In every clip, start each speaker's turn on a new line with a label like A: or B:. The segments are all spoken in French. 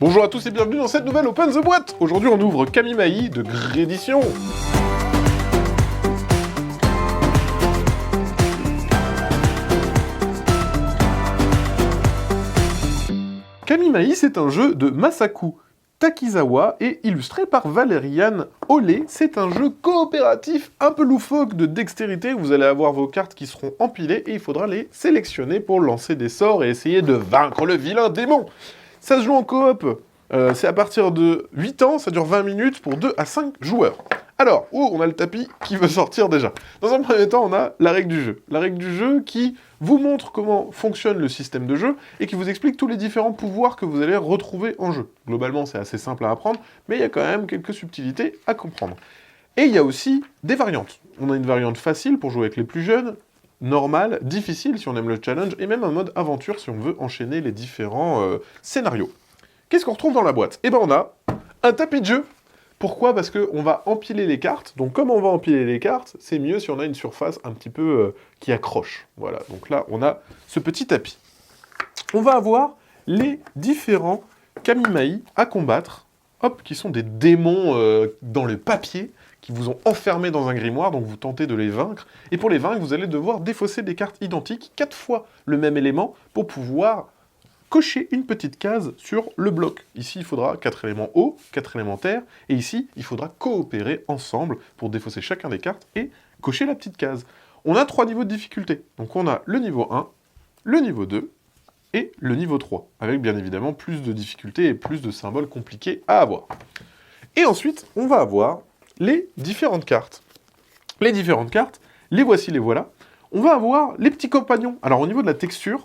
A: Bonjour à tous et bienvenue dans cette nouvelle Open the Boîte. Aujourd'hui on ouvre Kamimahi de Grédition. Kamimahi, c'est un jeu de Masaku Takizawa et illustré par Valériane Olé. C'est un jeu coopératif un peu loufoque de dextérité. Vous allez avoir vos cartes qui seront empilées et il faudra les sélectionner pour lancer des sorts et essayer de vaincre le vilain démon. Ça se joue en coop. C'est à partir de 8 ans, ça dure 20 minutes pour 2 à 5 joueurs. Alors, on a le tapis qui veut sortir déjà. Dans un premier temps, on a la règle du jeu. La règle du jeu qui vous montre comment fonctionne le système de jeu et qui vous explique tous les différents pouvoirs que vous allez retrouver en jeu. Globalement, c'est assez simple à apprendre, mais il y a quand même quelques subtilités à comprendre. Et il y a aussi des variantes. On a une variante facile pour jouer avec les plus jeunes, normale, difficile si on aime le challenge, et même un mode aventure si on veut enchaîner les différents scénarios. Qu'est-ce qu'on retrouve dans la boîte? Eh ben on a un tapis de jeu. Pourquoi? Parce qu'on va empiler les cartes. Donc comme on va empiler les cartes, c'est mieux si on a une surface un petit peu qui accroche. Voilà, donc là on a ce petit tapis. On va avoir les différents Kamimahi à combattre, hop, qui sont des démons dans le papier, qui vous ont enfermé dans un grimoire, donc vous tentez de les vaincre. Et pour les vaincre, vous allez devoir défausser des cartes identiques, 4 fois le même élément, pour pouvoir cocher une petite case sur le bloc. Ici, il faudra 4 éléments eau, 4 éléments terre, et ici, il faudra coopérer ensemble pour défausser chacun des cartes et cocher la petite case. On a 3 niveaux de difficulté. Donc on a le niveau 1, le niveau 2 et le niveau 3, avec bien évidemment plus de difficultés et plus de symboles compliqués à avoir. Et ensuite, on va avoir les différentes cartes. Les différentes cartes, les voici, les voilà. On va avoir les petits compagnons. Alors au niveau de la texture,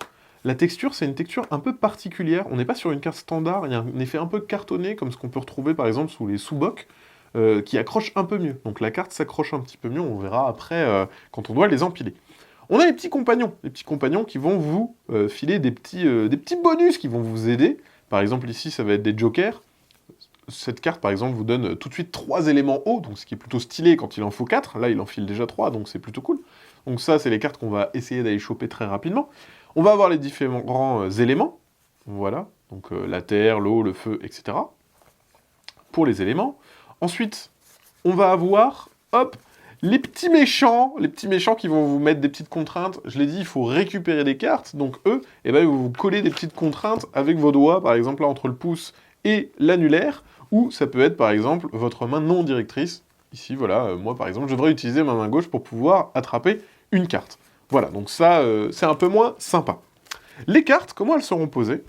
A: c'est une texture un peu particulière. On n'est pas sur une carte standard, il y a un effet un peu cartonné, comme ce qu'on peut retrouver par exemple sous les sous-bocs, qui accroche un peu mieux. Donc la carte s'accroche un petit peu mieux, on verra après quand on doit les empiler. On a les petits compagnons qui vont vous filer des petits bonus qui vont vous aider. Par exemple ici, ça va être des jokers. Cette carte, par exemple, vous donne tout de suite 3 éléments hauts, donc ce qui est plutôt stylé quand il en faut 4. Là, il en file déjà 3, donc c'est plutôt cool. Donc ça, c'est les cartes qu'on va essayer d'aller choper très rapidement. On va avoir les différents éléments, voilà, donc la terre, l'eau, le feu, etc. Pour les éléments. Ensuite, on va avoir, hop, les petits méchants qui vont vous mettre des petites contraintes. Je l'ai dit, il faut récupérer des cartes, donc eux, eh ben, ils vont vous coller des petites contraintes avec vos doigts, par exemple là entre le pouce et l'annulaire, ou ça peut être par exemple votre main non directrice. Ici, voilà, moi par exemple, je devrais utiliser ma main gauche pour pouvoir attraper une carte. Voilà, donc ça, c'est un peu moins sympa. Les cartes, comment elles seront posées?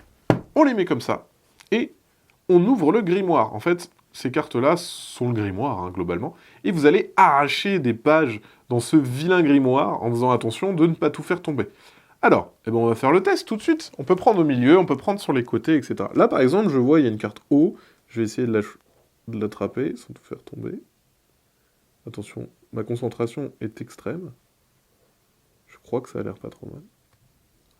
A: On les met comme ça, et on ouvre le grimoire. En fait, ces cartes-là sont le grimoire, hein, globalement, et vous allez arracher des pages dans ce vilain grimoire en faisant attention de ne pas tout faire tomber. Alors, eh ben on va faire le test tout de suite. On peut prendre au milieu, on peut prendre sur les côtés, etc. Là, par exemple, je vois, il y a une carte eau. Je vais essayer de l'attraper sans tout faire tomber. Attention, ma concentration est extrême. Je crois que ça a l'air pas trop mal.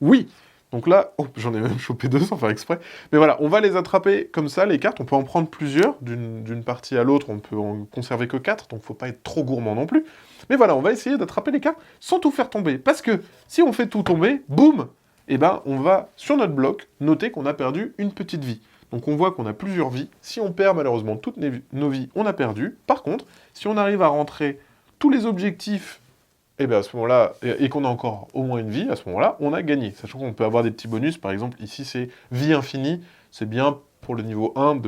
A: Oui! Donc là, oh, j'en ai même chopé 2 sans faire exprès. Mais voilà, on va les attraper comme ça, les cartes. On peut en prendre plusieurs, d'une partie à l'autre. On peut en conserver que 4, donc faut pas être trop gourmand non plus. Mais voilà, on va essayer d'attraper les cartes sans tout faire tomber. Parce que si on fait tout tomber, boum, eh ben, on va, sur notre bloc, noter qu'on a perdu une petite vie. Donc on voit qu'on a plusieurs vies. Si on perd malheureusement toutes nos vies, on a perdu. Par contre, si on arrive à rentrer tous les objectifs, et bien à ce moment-là, et qu'on a encore au moins une vie, à ce moment-là, on a gagné. Sachant qu'on peut avoir des petits bonus, par exemple, ici c'est vie infinie, c'est bien pour le niveau 1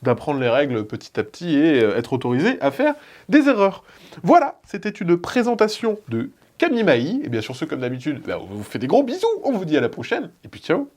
A: d'apprendre les règles petit à petit et être autorisé à faire des erreurs. Voilà, c'était une présentation de Kamimahi, et bien sur ce, comme d'habitude, on vous fait des gros bisous, on vous dit à la prochaine, et puis ciao.